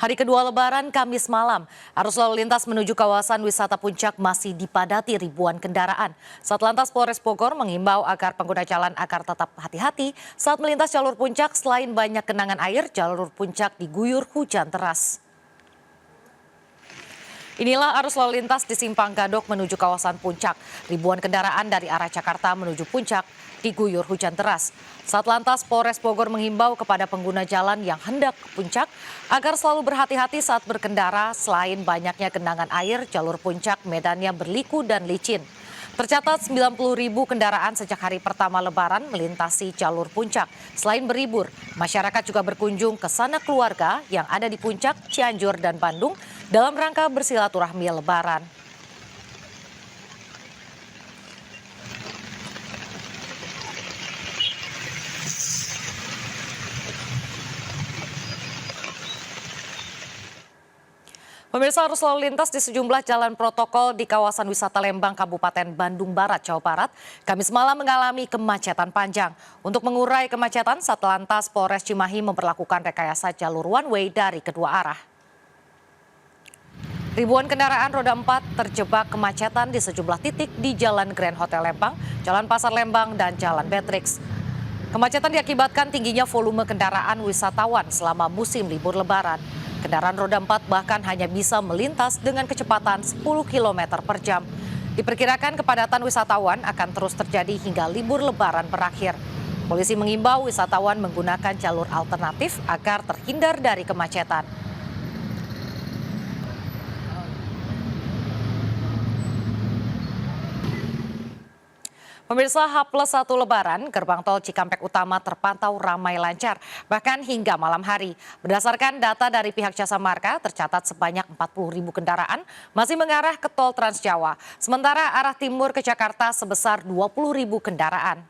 Hari kedua Lebaran, Kamis malam, arus lalu lintas menuju kawasan wisata Puncak masih dipadati ribuan kendaraan. Satlantas Polres Bogor mengimbau agar pengguna jalan agar tetap hati-hati saat melintas jalur Puncak. Selain banyak genangan air, jalur Puncak diguyur hujan deras. Inilah arus lalu lintas di Simpang Gadok menuju kawasan Puncak. Ribuan kendaraan dari arah Jakarta menuju Puncak diguyur hujan deras. Satlantas Polres Bogor menghimbau kepada pengguna jalan yang hendak ke Puncak agar selalu berhati-hati saat berkendara. Selain banyaknya genangan air, jalur Puncak medannya berliku dan licin. Tercatat 90.000 kendaraan sejak hari pertama Lebaran melintasi jalur Puncak. Selain berlibur, masyarakat juga berkunjung ke sanak keluarga yang ada di Puncak, Cianjur, dan Bandung dalam rangka bersilaturahmi Lebaran. Pemirsa, arus lalu lintas di sejumlah jalan protokol di kawasan wisata Lembang, Kabupaten Bandung Barat, Jawa Barat, Kamis malam mengalami kemacetan panjang. Untuk mengurai kemacetan, Satlantas Polres Cimahi memperlakukan rekayasa jalur one way dari kedua arah. Ribuan kendaraan roda 4 terjebak kemacetan di sejumlah titik di Jalan Grand Hotel Lembang, Jalan Pasar Lembang, dan Jalan Beatrix. Kemacetan diakibatkan tingginya volume kendaraan wisatawan selama musim libur Lebaran. Kendaraan roda 4 bahkan hanya bisa melintas dengan kecepatan 10 km per jam. Diperkirakan kepadatan wisatawan akan terus terjadi hingga libur Lebaran berakhir. Polisi mengimbau wisatawan menggunakan jalur alternatif agar terhindar dari kemacetan. Pemirsa, H+1 Lebaran, gerbang tol Cikampek Utama terpantau ramai lancar, bahkan hingga malam hari. Berdasarkan data dari pihak Jasa Marga, tercatat sebanyak 40.000 kendaraan masih mengarah ke tol Trans Jawa. Sementara arah timur ke Jakarta sebesar 20.000 kendaraan.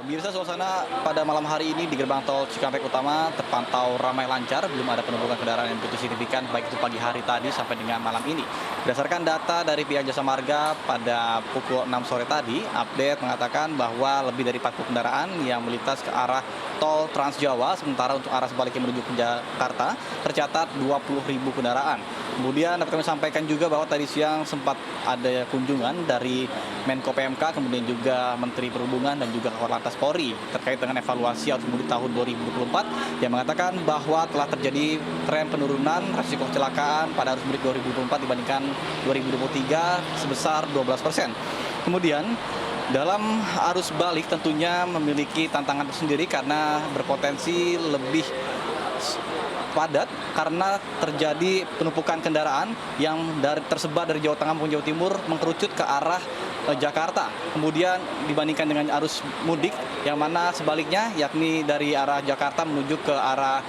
Pemirsa, suasana pada malam hari ini di gerbang tol Cikampek Utama terpantau ramai lancar, belum ada penumpukan kendaraan yang begitu signifikan baik itu pagi hari tadi sampai dengan malam ini. Berdasarkan data dari pihak Jasa Marga pada pukul 6 sore tadi, update mengatakan bahwa lebih dari 40 kendaraan yang melintas ke arah tol Trans Jawa, sementara untuk arah sebaliknya menuju ke Jakarta tercatat 20.000 kendaraan. Kemudian dapat kami sampaikan juga bahwa tadi siang sempat ada kunjungan dari Menko PMK, kemudian juga Menteri Perhubungan dan juga Kakor Lantas Polri terkait dengan evaluasi arus mudik tahun 2024 yang mengatakan bahwa telah terjadi tren penurunan risiko kecelakaan pada arus mudik 2024 dibandingkan 2023 sebesar 12%. Kemudian dalam arus balik tentunya memiliki tantangan tersendiri karena berpotensi lebih padat karena terjadi penumpukan kendaraan yang tersebar dari Jawa Tengah maupun Jawa Timur mengkerucut ke arah Jakarta. Kemudian dibandingkan dengan arus mudik yang mana sebaliknya yakni dari arah Jakarta menuju ke arah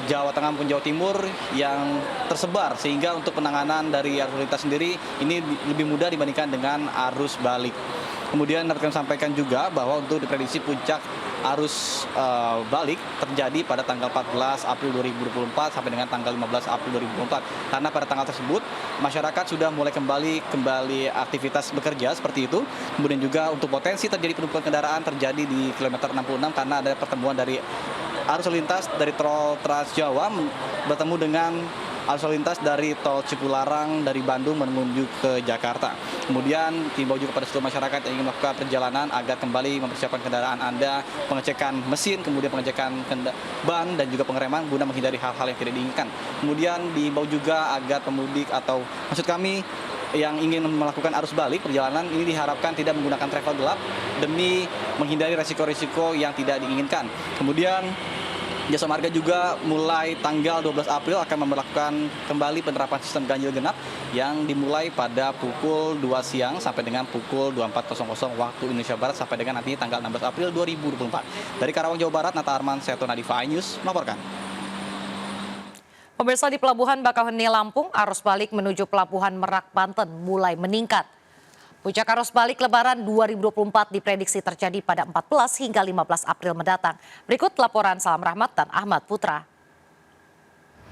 Jawa Tengah maupun Jawa Timur yang tersebar, sehingga untuk penanganan dari arus lalu lintas sendiri ini lebih mudah dibandingkan dengan arus balik. Kemudian dapat kami sampaikan juga bahwa untuk diprediksi puncak arus balik terjadi pada tanggal 14 April 2024 sampai dengan tanggal 15 April 2024. Karena pada tanggal tersebut masyarakat sudah mulai kembali aktivitas bekerja seperti itu. Kemudian juga untuk potensi terjadi penumpukan kendaraan terjadi di kilometer 66 karena ada pertemuan dari arus lalu lintas dari tol Trans Jawa bertemu dengan arus lalu lintas dari tol Cipularang dari Bandung menuju ke Jakarta. Kemudian himbau juga pada seluruh masyarakat yang ingin melakukan perjalanan agar kembali mempersiapkan kendaraan Anda, pengecekan mesin, kemudian pengecekan ban dan juga pengereman guna menghindari hal-hal yang tidak diinginkan. Kemudian dihimbau juga agar pemudik atau maksud kami yang ingin melakukan arus balik perjalanan ini diharapkan tidak menggunakan travel gelap demi menghindari resiko-resiko yang tidak diinginkan. Kemudian Jasa Marga juga mulai tanggal 12 April akan memperlakukan kembali penerapan sistem ganjil genap yang dimulai pada pukul 2 siang sampai dengan pukul 24.00 waktu Indonesia Barat sampai dengan nanti tanggal 16 April 2024. Dari Karawang, Jawa Barat, Nata Arman, Seto Nadifa News melaporkan. Pemirsa, di Pelabuhan Bakauheni, Lampung, arus balik menuju Pelabuhan Merak, Banten mulai meningkat. Puncak arus balik Lebaran 2024 diprediksi terjadi pada 14 hingga 15 April mendatang. Berikut laporan Salam Rahmat dan Ahmad Putra.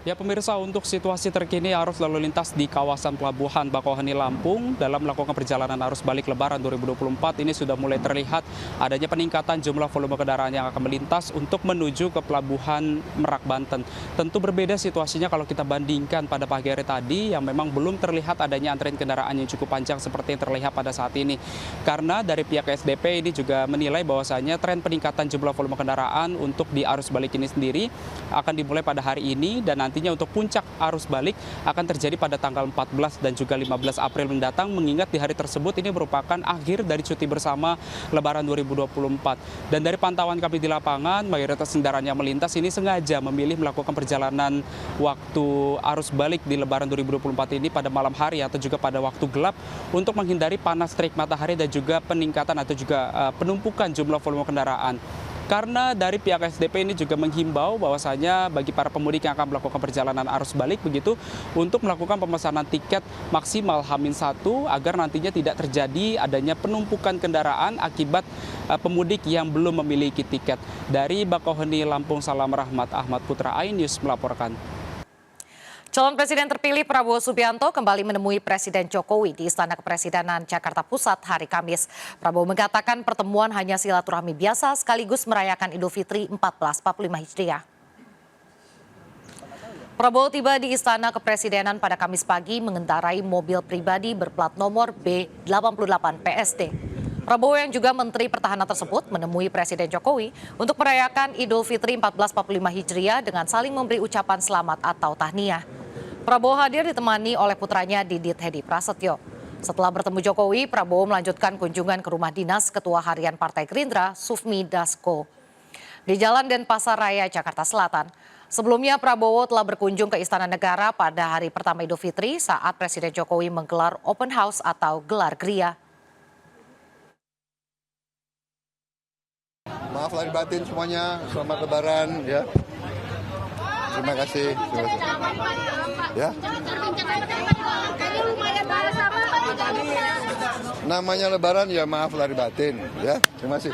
Ya pemirsa, untuk situasi terkini arus lalu lintas di kawasan Pelabuhan Bakauheni Lampung dalam melakukan perjalanan arus balik Lebaran 2024 ini sudah mulai terlihat adanya peningkatan jumlah volume kendaraan yang akan melintas untuk menuju ke Pelabuhan Merak, Banten. Tentu berbeda situasinya kalau kita bandingkan pada pagi hari tadi yang memang belum terlihat adanya antrian kendaraan yang cukup panjang seperti yang terlihat pada saat ini. Karena dari pihak SDP ini juga menilai bahwasanya tren peningkatan jumlah volume kendaraan untuk di arus balik ini sendiri akan dimulai pada hari ini dan nantinya untuk puncak arus balik akan terjadi pada tanggal 14 dan juga 15 April mendatang, mengingat di hari tersebut ini merupakan akhir dari cuti bersama Lebaran 2024. Dan dari pantauan kami di lapangan, mayoritas kendaraan yang melintas ini sengaja memilih melakukan perjalanan waktu arus balik di Lebaran 2024 ini pada malam hari atau juga pada waktu gelap untuk menghindari panas terik matahari dan juga peningkatan atau juga penumpukan jumlah volume kendaraan. Karena dari pihak SDP ini juga menghimbau bahwasanya bagi para pemudik yang akan melakukan perjalanan arus balik begitu untuk melakukan pemesanan tiket maksimal H-1 agar nantinya tidak terjadi adanya penumpukan kendaraan akibat pemudik yang belum memiliki tiket. Dari Bakauheni Lampung, Salam Rahmat, Ahmad Putra, iNews melaporkan. Calon Presiden terpilih Prabowo Subianto kembali menemui Presiden Jokowi di Istana Kepresidenan Jakarta Pusat hari Kamis. Prabowo mengatakan pertemuan hanya silaturahmi biasa sekaligus merayakan Idul Fitri 1445 Hijriah. Prabowo tiba di Istana Kepresidenan pada Kamis pagi mengendarai mobil pribadi berplat nomor B88 PSD. Prabowo yang juga Menteri Pertahanan tersebut menemui Presiden Jokowi untuk merayakan Idul Fitri 1445 Hijriah dengan saling memberi ucapan selamat atau tahniah. Prabowo hadir ditemani oleh putranya Didit Hedi Prasetyo. Setelah bertemu Jokowi, Prabowo melanjutkan kunjungan ke rumah dinas Ketua Harian Partai Gerindra, Sufmi Dasko, di Jalan Denpasar Raya, Jakarta Selatan. Sebelumnya Prabowo telah berkunjung ke Istana Negara pada hari pertama Idul Fitri saat Presiden Jokowi menggelar open house atau gelar geria. Maaf lahir batin semuanya, selamat Lebaran ya. Terima kasih. Ya. Namanya Lebaran ya, maaf lahir batin ya. Terima kasih.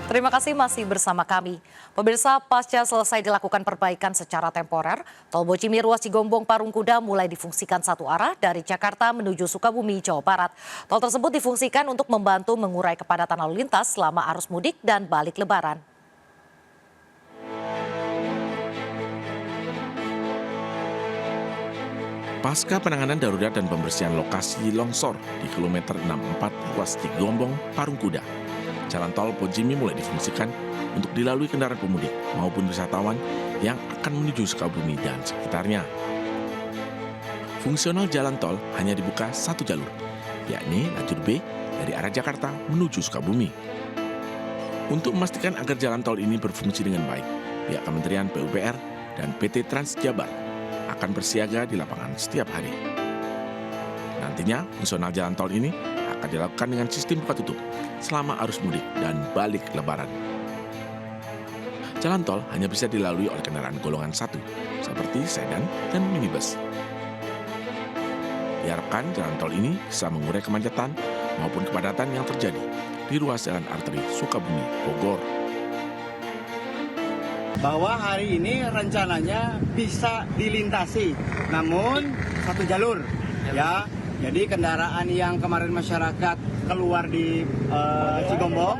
Terima kasih masih bersama kami. Pemirsa, pasca selesai dilakukan perbaikan secara temporer, Tol Bocimi ruas Cigombong Parung Kuda mulai difungsikan satu arah dari Jakarta menuju Sukabumi, Jawa Barat. Tol tersebut difungsikan untuk membantu mengurai kepadatan lalu lintas selama arus mudik dan balik Lebaran. Pasca penanganan darurat dan pembersihan lokasi longsor di kilometer 64 ruas Cigombong Parung Kuda, jalan tol Bocimi mulai difungsikan untuk dilalui kendaraan pemudik maupun wisatawan yang akan menuju Sukabumi dan sekitarnya. Fungsional jalan tol hanya dibuka satu jalur, yakni lajur B dari arah Jakarta menuju Sukabumi. Untuk memastikan agar jalan tol ini berfungsi dengan baik, pihak Kementerian PUPR dan PT Trans Jabar akan bersiaga di lapangan setiap hari. Nantinya, fungsional jalan tol ini akan dilakukan dengan sistem buka tutup selama arus mudik dan balik Lebaran. Jalan tol hanya bisa dilalui oleh kendaraan golongan 1, seperti sedan dan minibus. Diharapkan jalan tol ini bisa mengurai kemacetan maupun kepadatan yang terjadi di ruas jalan arteri Sukabumi, Bogor. Bahwa hari ini rencananya bisa dilintasi, namun satu jalur, ya. Jadi kendaraan yang kemarin masyarakat keluar di Cigombong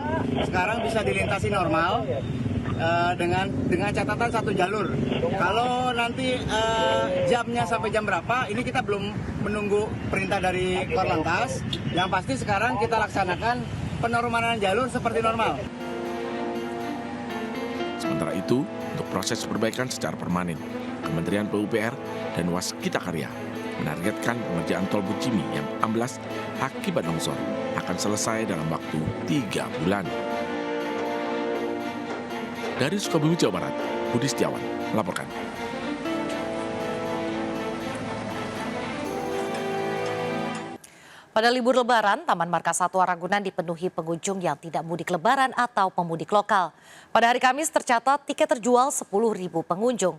sekarang bisa dilintasi normal dengan catatan satu jalur. Kalau nanti jamnya sampai jam berapa, ini kita belum menunggu perintah dari Korlantas. Yang pasti sekarang kita laksanakan penormalan jalur seperti normal. Sementara itu, untuk proses perbaikan secara permanen, Kementerian PUPR dan Waskita Karya menargetkan pengerjaan tol Bocimi yang amblas akibat longsor akan selesai dalam waktu 3 bulan. Dari Sukabumi, Jawa Barat, Budi Setiawan melaporkan. Pada libur Lebaran, Taman Marga Satwa Ragunan dipenuhi pengunjung yang tidak mudik Lebaran atau pemudik lokal. Pada hari Kamis tercatat tiket terjual 10.000 pengunjung.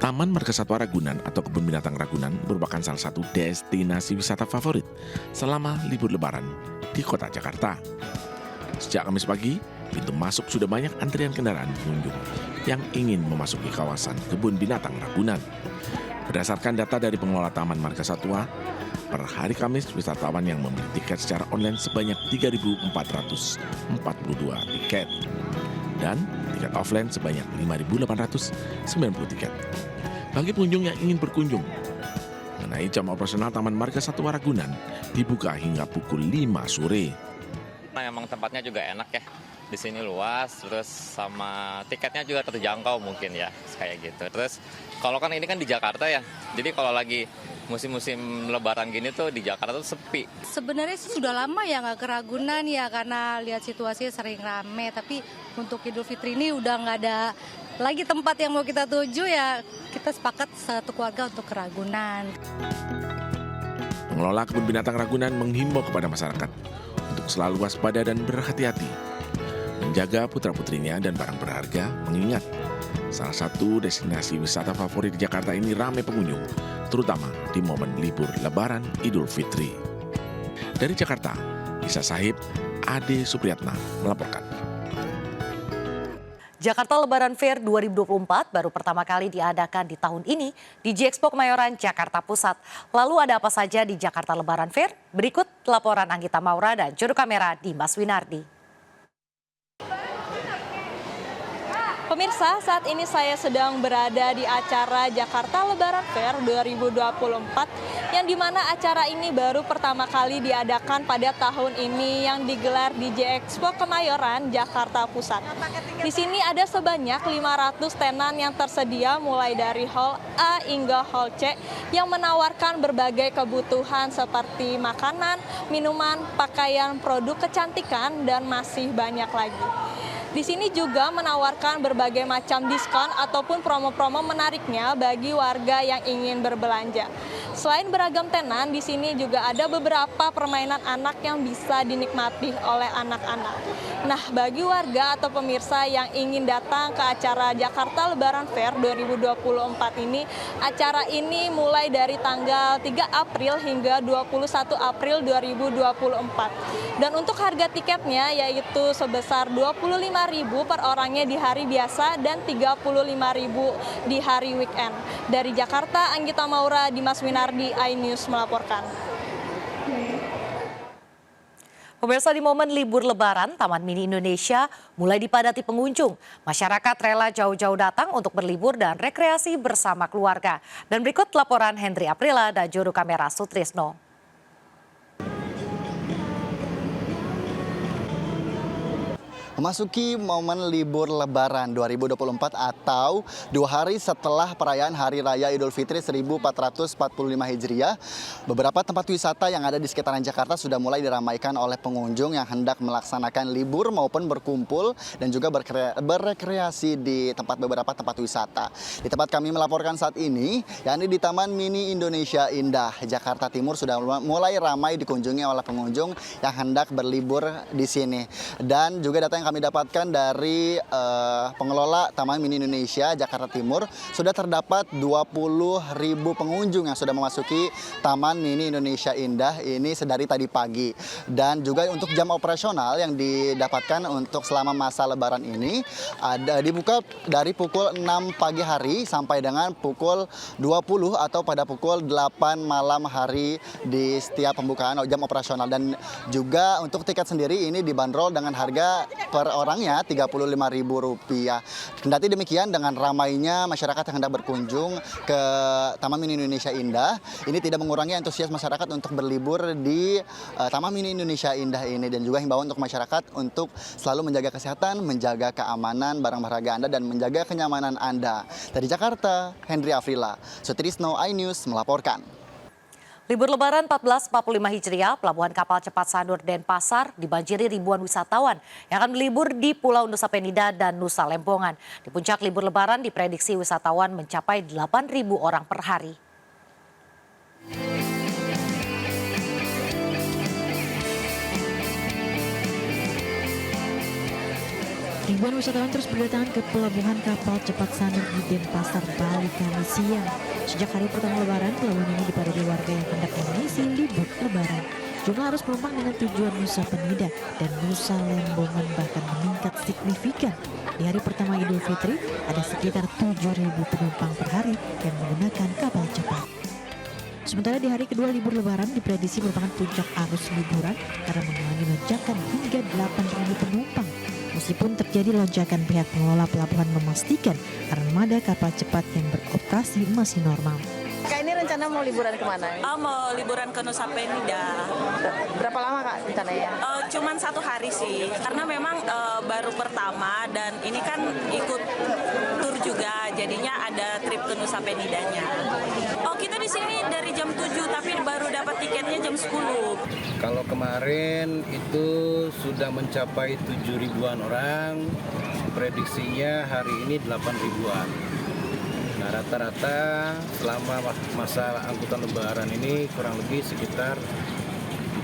Taman Marga Satwa Ragunan atau Kebun Binatang Ragunan merupakan salah satu destinasi wisata favorit selama libur lebaran di kota Jakarta. Sejak Kamis pagi, pintu masuk sudah banyak antrian kendaraan pengunjung yang ingin memasuki kawasan Kebun Binatang Ragunan. Berdasarkan data dari pengelola Taman Marga Satwa, per hari Kamis wisatawan yang membeli tiket secara online sebanyak 3.442 tiket dan tiket offline sebanyak 5.890 tiket. Bagi pengunjung yang ingin berkunjung, mengenai jam operasional Taman Marga Satwa Ragunan dibuka hingga pukul 5 sore. Nah, emang tempatnya juga enak ya. Di sini luas, terus sama tiketnya juga terjangkau mungkin ya, kayak gitu. Terus kalau kan ini kan di Jakarta ya, jadi kalau lagi musim-musim lebaran gini tuh di Jakarta tuh sepi. Sebenarnya sih sudah lama ya nggak ke Ragunan ya, karena lihat situasinya sering rame. Tapi untuk Idul Fitri ini udah nggak ada lagi tempat yang mau kita tuju ya, kita sepakat satu keluarga untuk ke Ragunan. Pengelola Kebun Binatang Ragunan menghimbau kepada masyarakat untuk selalu waspada dan berhati-hati, menjaga putra-putrinya dan barang berharga, mengingat salah satu destinasi wisata favorit di Jakarta ini ramai pengunjung, terutama di momen libur Lebaran Idul Fitri. Dari Jakarta, Isa Sahib, Ade Supriyatna melaporkan. Jakarta Lebaran Fair 2024 baru pertama kali diadakan di tahun ini di J-Expo Kemayoran, Jakarta Pusat. Lalu ada apa saja di Jakarta Lebaran Fair? Berikut laporan Anggita Maura dan juru kamera Dimas Winardi. Pemirsa, saat ini saya sedang berada di acara Jakarta Lebaran Fair 2024 yang dimana acara ini baru pertama kali diadakan pada tahun ini yang digelar di J-Expo Kemayoran, Jakarta Pusat. Di sini ada sebanyak 500 tenan yang tersedia mulai dari Hall A hingga Hall C yang menawarkan berbagai kebutuhan seperti makanan, minuman, pakaian, produk kecantikan, dan masih banyak lagi. Di sini juga menawarkan berbagai macam diskon ataupun promo-promo menariknya bagi warga yang ingin berbelanja. Selain beragam tenan, di sini juga ada beberapa permainan anak yang bisa dinikmati oleh anak-anak. Nah, bagi warga atau pemirsa yang ingin datang ke acara Jakarta Lebaran Fair 2024 ini, acara ini mulai dari tanggal 3 April hingga 21 April 2024. Dan untuk harga tiketnya yaitu sebesar Rp25.000 per orangnya di hari biasa dan Rp35.000 di hari weekend. Dari Jakarta, Anggita Maura, Dimas Winardi, iNews melaporkan. Pemirsa, di momen libur Lebaran, Taman Mini Indonesia mulai dipadati pengunjung. Masyarakat rela jauh-jauh datang untuk berlibur dan rekreasi bersama keluarga. Dan berikut laporan Hendri Aprila dan juru kamera Sutrisno. Memasuki momen libur Lebaran 2024 atau 2 hari setelah perayaan Hari Raya Idul Fitri 1445 Hijriah, beberapa tempat wisata yang ada di sekitaran Jakarta sudah mulai diramaikan oleh pengunjung yang hendak melaksanakan libur maupun berkumpul dan juga berrekreasi di beberapa tempat wisata. Di tempat kami melaporkan saat ini, yakni di Taman Mini Indonesia Indah, Jakarta Timur, sudah mulai ramai dikunjungi oleh pengunjung yang hendak berlibur di sini. Dan juga data yang kami dapatkan dari pengelola Taman Mini Indonesia Jakarta Timur, sudah terdapat 20.000 pengunjung yang sudah memasuki Taman Mini Indonesia Indah ini sedari tadi pagi. Dan juga untuk jam operasional yang didapatkan untuk selama masa Lebaran ini ada dibuka dari pukul 6 pagi hari sampai dengan pukul 20 atau pada pukul 8 malam hari di setiap pembukaan jam operasional. Dan juga untuk tiket sendiri ini dibanderol dengan harga per orangnya Rp35.000. Kendati demikian, dengan ramainya masyarakat yang hendak berkunjung ke Taman Mini Indonesia Indah, ini tidak mengurangi antusias masyarakat untuk berlibur di Taman Mini Indonesia Indah ini. Dan juga himbauan untuk masyarakat untuk selalu menjaga kesehatan, menjaga keamanan barang berharga Anda, dan menjaga kenyamanan Anda. Dari Jakarta, Hendri Afrila, Sutrisno, iNews melaporkan. Libur Lebaran 1445 Hijriah, Pelabuhan Kapal Cepat Sanur Denpasar dibanjiri ribuan wisatawan yang akan berlibur di Pulau Nusa Penida dan Nusa Lembongan. Di puncak libur Lebaran diprediksi wisatawan mencapai 8.000 orang per hari. Ribuan wisatawan terus berdatangan ke pelabuhan kapal cepat Sanur di Denpasar, Bali, Kamis siang. Sejak hari pertama Lebaran, pelabuhan ini dipadati warga yang hendak mengisi libur Lebaran. Jumlah arus penumpang dengan tujuan Nusa Penida dan Nusa Lembongan bahkan meningkat signifikan. Di hari pertama Idul Fitri, ada sekitar 7.000 penumpang per hari yang menggunakan kapal cepat. Sementara di hari kedua libur Lebaran diprediksi merupakan puncak arus liburan karena mengalami lonjakan hingga 8.000 penumpang. Meskipun terjadi lonjakan, pihak pengelola pelabuhan memastikan armada kapal cepat yang beroperasi masih normal. Kak, ini rencana mau liburan kemana? Mau liburan ke Nusa Penida. Berapa lama Kak rencananya? Cuman 1 hari sih, karena memang baru pertama dan ini kan ikut tur juga, jadinya ada trip ke Nusa Penidanya. Oh, kita di sini dari jam 7 tapi baru dapat tiketnya jam 10. Kalau kemarin itu sudah mencapai 7.000-an orang, prediksinya hari ini 8.000-an. Nah, rata-rata selama masa angkutan lebaran ini kurang lebih sekitar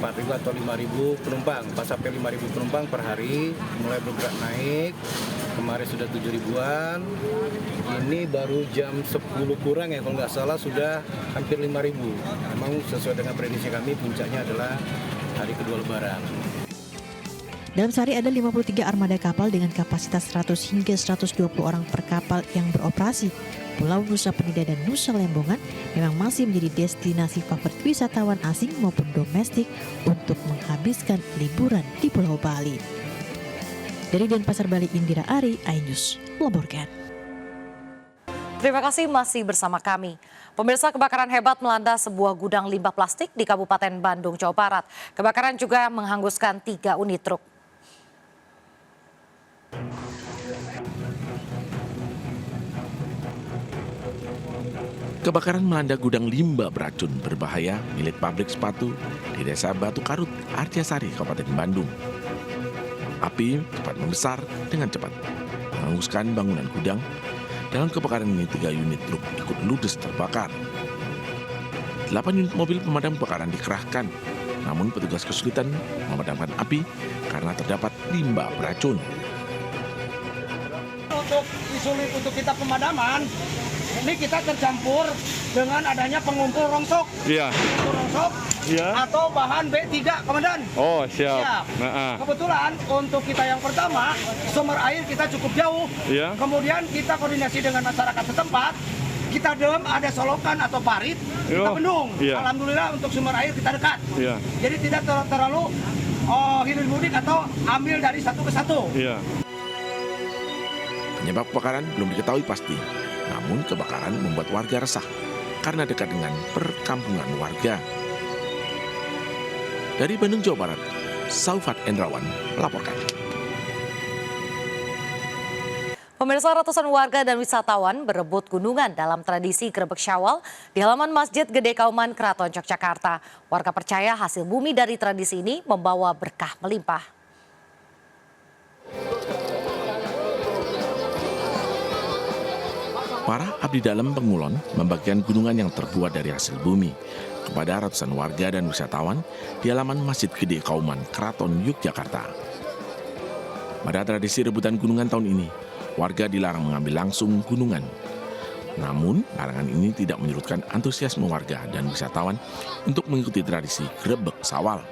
4.000 atau 5.000 penumpang. Pas sampai 5.000 penumpang per hari, mulai bergerak naik. Kemarin sudah 7.000-an, ini baru jam 10 kurang ya kalau nggak salah sudah hampir 5.000. Memang sesuai dengan prediksi kami puncaknya adalah hari kedua lebaran. Dalam sehari ada 53 armada kapal dengan kapasitas 100 hingga 120 orang per kapal yang beroperasi. Pulau Nusa Penida dan Nusa Lembongan memang masih menjadi destinasi favorit wisatawan asing maupun domestik untuk menghabiskan liburan di Pulau Bali. Dari Denpasar, Bali, Indira Ari, iNews melaporkan. Terima kasih masih bersama kami. Pemirsa, kebakaran hebat melanda sebuah gudang limbah plastik di Kabupaten Bandung, Jawa Barat. Kebakaran juga menghanguskan 3 unit truk. Kebakaran melanda gudang limbah beracun berbahaya milik pabrik sepatu di Desa Batu Karut, Arjasari, Kabupaten Bandung. Api cepat membesar dengan cepat, menghanguskan bangunan gudang. Dalam kebakaran ini 3 unit truk ikut ludes terbakar. 8 unit mobil pemadam kebakaran dikerahkan, namun petugas kesulitan memadamkan api karena terdapat limbah beracun. Untuk disulit untuk kita pemadaman, ini kita tercampur dengan adanya pengumpul rongsok. Iya. Rongsok. Iya. Atau bahan B3, Komandan. Oh, siap. Kebetulan untuk kita yang pertama, sumber air kita cukup jauh. Iya. Kemudian kita koordinasi dengan masyarakat setempat. Kita ada solokan atau parit, kita bendung. Iya. Alhamdulillah untuk sumber air kita dekat. Iya. Jadi tidak terlalu hilir mudik atau ambil dari satu ke satu. Iya. Penyebab kebakaran belum diketahui pasti, namun kebakaran membuat warga resah karena dekat dengan perkampungan warga. Dari Bandung, Jawa Barat, Saufat Endrawan melaporkan. Pemirsa, ratusan warga dan wisatawan berebut gunungan dalam tradisi Grebek Syawal di halaman Masjid Gede Kauman, Keraton Yogyakarta. Warga percaya hasil bumi dari tradisi ini membawa berkah melimpah. Para abdi dalam Pengulon membagikan gunungan yang terbuat dari hasil bumi kepada ratusan warga dan wisatawan di halaman Masjid Gede Kauman, Keraton Yogyakarta. Pada tradisi rebutan gunungan tahun ini, warga dilarang mengambil langsung gunungan. Namun, larangan ini tidak menyurutkan antusiasme warga dan wisatawan untuk mengikuti tradisi Grebek Syawal.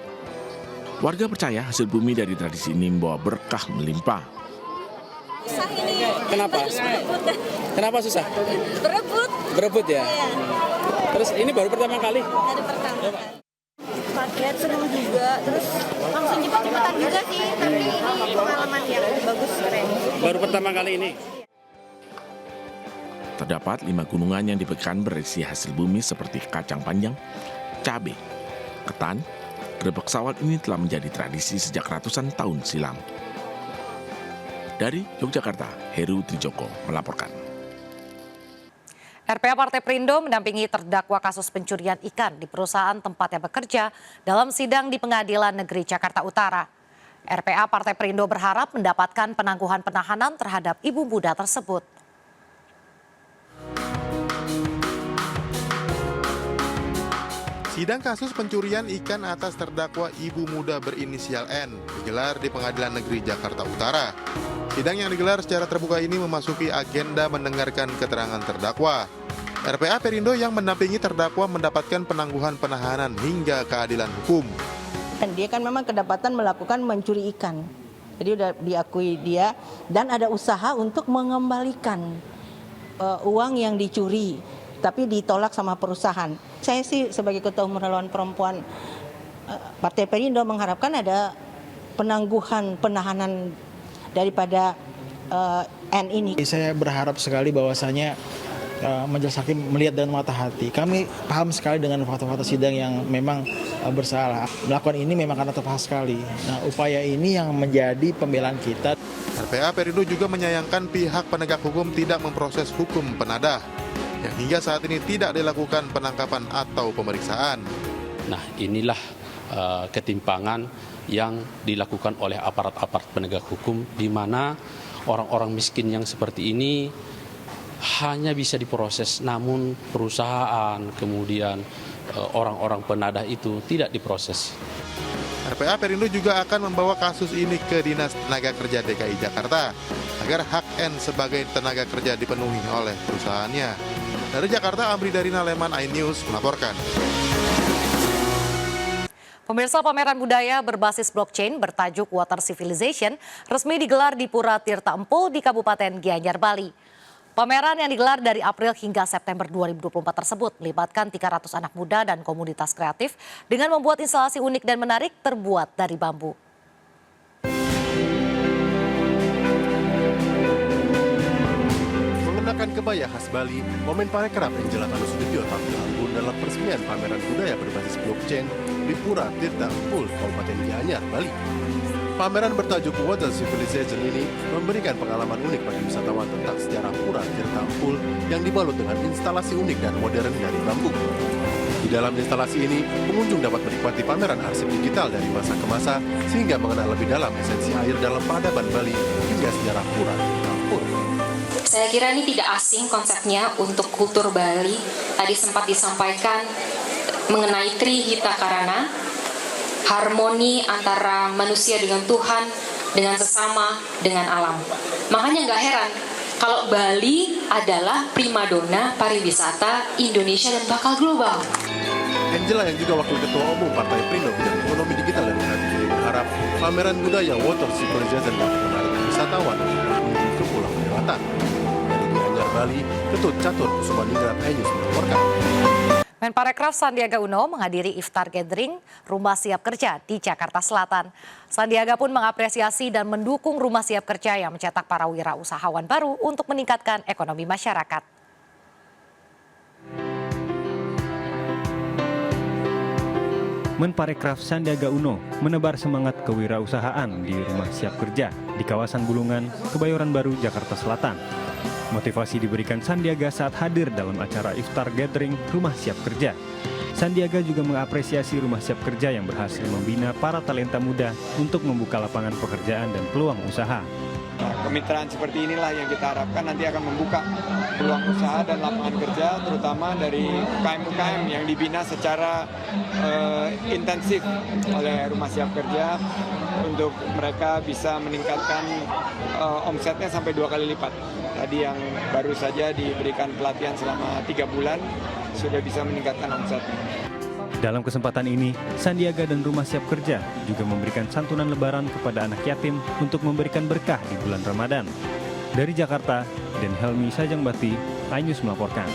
Warga percaya hasil bumi dari tradisi ini membawa berkah melimpah. Susah ini. Kenapa? Kenapa susah? Berebut. Berebut ya? Iya. Terus ini baru pertama kali? Baru pertama kali. Kaget, senang juga. Terus langsung cepet-cepetan juga sih. Tapi ini pengalaman yang bagus, keren. Baru pertama kali ini? Terdapat 5 gunungan yang dibagikan berisi hasil bumi seperti kacang panjang, cabai, ketan. Grebek Syawal ini telah menjadi tradisi sejak ratusan tahun silam. Dari Yogyakarta, Heru Trijoko melaporkan. RPA Partai Perindo mendampingi terdakwa kasus pencurian ikan di perusahaan tempatnya bekerja dalam sidang di Pengadilan Negeri Jakarta Utara. RPA Partai Perindo berharap mendapatkan penangguhan penahanan terhadap ibu muda tersebut. Sidang kasus pencurian ikan atas terdakwa ibu muda berinisial N digelar di Pengadilan Negeri Jakarta Utara. Sidang yang digelar secara terbuka ini memasuki agenda mendengarkan keterangan terdakwa. RPA Perindo yang mendampingi terdakwa mendapatkan penangguhan penahanan hingga keadilan hukum. Dan dia kan memang kedapatan melakukan mencuri ikan. Jadi udah diakui dia dan ada usaha untuk mengembalikan uang yang dicuri, tapi ditolak sama perusahaan. Saya sih sebagai Ketua Umum Relawan Perempuan Partai Perindo mengharapkan ada penangguhan penahanan daripada N ini. Saya berharap sekali bahwasanya Majelis Hakim melihat dengan mata hati. Kami paham sekali dengan fakta-fakta sidang yang memang bersalah. Melakukan ini memang karena tepat sekali. Nah, upaya ini yang menjadi pembelaan kita. RPA Perindo juga menyayangkan pihak penegak hukum tidak memproses hukum penadah, yang hingga saat ini tidak dilakukan penangkapan atau pemeriksaan. Nah, inilah ketimpangan yang dilakukan oleh aparat-aparat penegak hukum, di mana orang-orang miskin yang seperti ini hanya bisa diproses, namun perusahaan, kemudian orang-orang penadah itu tidak diproses. RPA Perindo juga akan membawa kasus ini ke Dinas Tenaga Kerja DKI Jakarta agar hak N sebagai tenaga kerja dipenuhi oleh perusahaannya. Dari Jakarta, Amri Darina Leman, iNews melaporkan. Pemirsa, pameran budaya berbasis blockchain bertajuk Water Civilization resmi digelar di Pura Tirta Empul di Kabupaten Gianyar, Bali. Pameran yang digelar dari April hingga September 2024 tersebut melibatkan 300 anak muda dan komunitas kreatif dengan membuat instalasi unik dan menarik terbuat dari bambu. Mengenakan kebaya khas Bali, Menparekraf Angela Tanusudibyo tampil anggun dalam peresmian pameran budaya berbasis blockchain di Pura Tirta Empul, Kabupaten Gianyar, Bali. Pameran bertajuk Water Civilization ini memberikan pengalaman unik bagi wisatawan tentang sejarah Pura Tirta Empul yang dibalut dengan instalasi unik dan modern dari bambu. Di dalam instalasi ini, pengunjung dapat menikmati pameran arsip digital dari masa ke masa sehingga mengenal lebih dalam esensi air dalam peradaban Bali hingga sejarah Pura Tirta Empul. Saya kira ini tidak asing konsepnya untuk kultur Bali. Tadi sempat disampaikan mengenai Trihita Karana, harmoni antara manusia dengan Tuhan, dengan sesama, dengan alam. Makanya nggak heran kalau Bali adalah primadona pariwisata Indonesia dan bakal global. Angela yang juga Wakil Ketua Umum Partai Perindo bidang ekonomi digital dan kreatif ini berharap pameran budaya Water Civilization dapat menarik wisatawan untuk berkunjung ke Pulau Dewata. Dari Gianyar, Bali, Ketut Catur Kusumaningrat, iNews melaporkan. Menparekraf Sandiaga Uno menghadiri iftar gathering Rumah Siap Kerja di Jakarta Selatan. Sandiaga pun mengapresiasi dan mendukung Rumah Siap Kerja yang mencetak para wirausahawan baru untuk meningkatkan ekonomi masyarakat. Menparekraf Sandiaga Uno menebar semangat kewirausahaan di Rumah Siap Kerja di kawasan Bulungan, Kebayoran Baru, Jakarta Selatan. Motivasi diberikan Sandiaga saat hadir dalam acara iftar gathering Rumah Siap Kerja. Sandiaga juga mengapresiasi Rumah Siap Kerja yang berhasil membina para talenta muda untuk membuka lapangan pekerjaan dan peluang usaha. Kemitraan seperti inilah yang kita harapkan nanti akan membuka peluang usaha dan lapangan kerja, terutama dari UKM-UKM yang dibina secara intensif oleh Rumah Siap Kerja untuk mereka bisa meningkatkan omsetnya sampai 2 kali lipat. Tadi yang baru saja diberikan pelatihan selama 3 bulan sudah bisa meningkatkan omsetnya. Dalam kesempatan ini, Sandiaga dan Rumah Siap Kerja juga memberikan santunan lebaran kepada anak yatim untuk memberikan berkah di bulan Ramadan. Dari Jakarta, Den Helmi Sajangbati, iNews melaporkan.